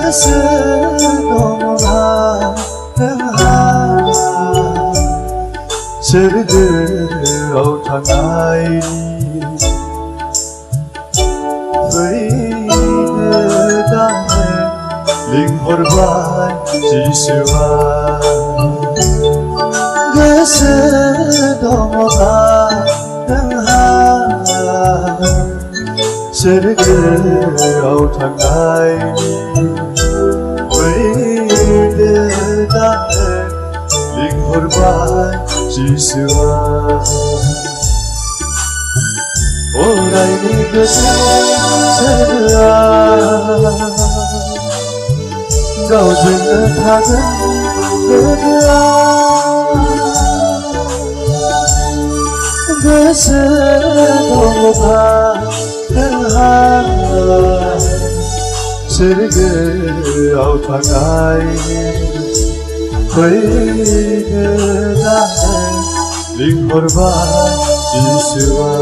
Goso dongha Sırgırav tanay Fıydı dağne Linh horban Jisua Goso dongha Sırgırav tanay Fıydı dağne Linh horban Jisua Orayni gösterya Gavjını tagın gıdığa Gösü doğuğa gıha Sırgı avtanay Fıydı dağne Linh horban Jisua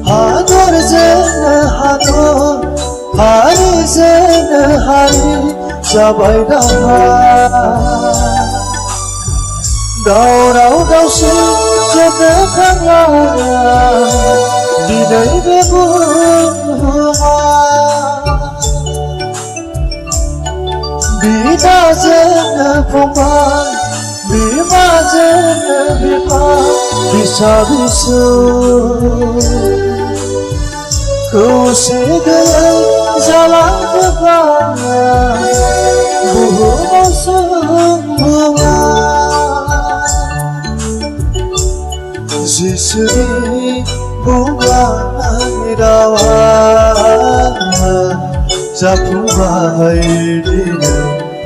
Hador zene hador, hari zene hari, sabai daha. Daurau dausi zene kanga, dinai bebuha. Bina zene pumai, bima zene bima, bisa bisu. Kusigay jalan kebaya Buhu semua Sisri bunga irawa Japu bahai dine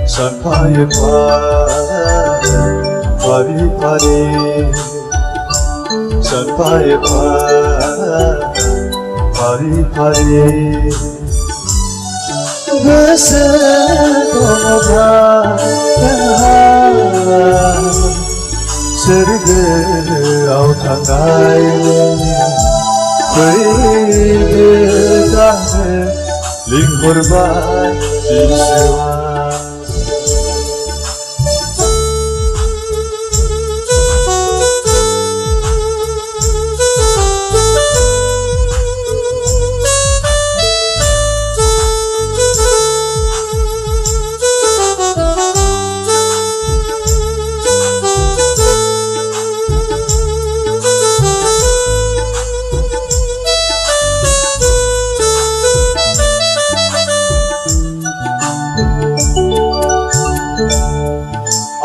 sampai pari sampai pari Goso dongha Sırgı avtanay Fıydı dağne Linh horban Jisua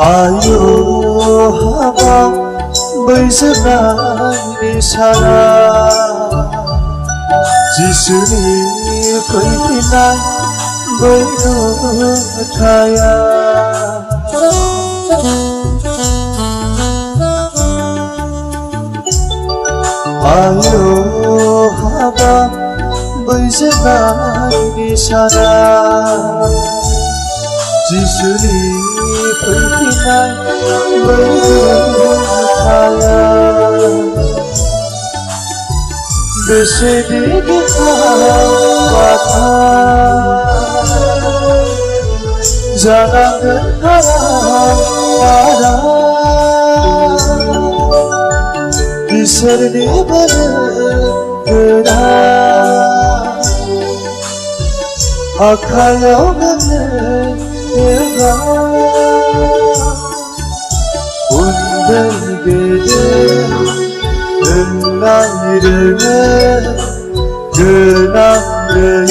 Ayo haba बैजनायनि सारा जिसुनि फैफिननाय बै नुथाया आयो हाबा बैजनायनि सारा जिसुनि फैफिननाय बै नुथाया बेसे गिथाव बाथ्रा जानांगोन हारा इसोरनि बोलो गोरा आखायाव गोग्लैयोबा उन्दै गेदेर ayrılık 그날의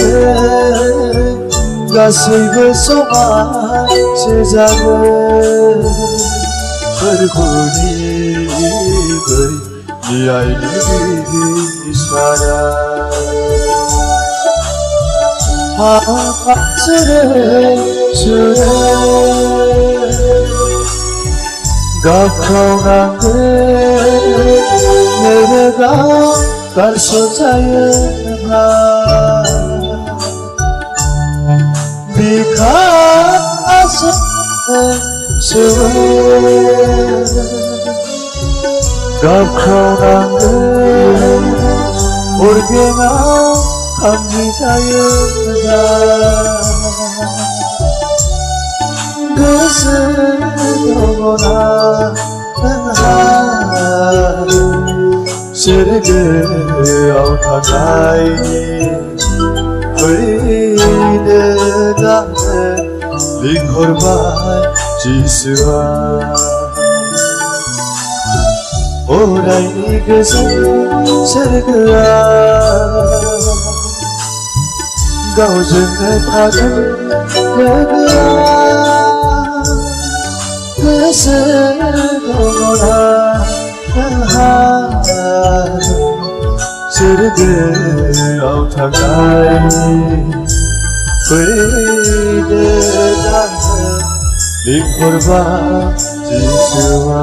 가슴을 쏟아 세상을 얼굴이 네 아이들이 살아 하늘에 주에 가까운 내가 갈소자였나 네가 아서는 가까운 올게나 감기자였나 그것을 보거나 Serge avtakai Hoide dane Likhorbai jiswa Orai gese sergea Gaujene phajan legea Gese dogona Serge avtakai Hoide dane Likhorbai jiswa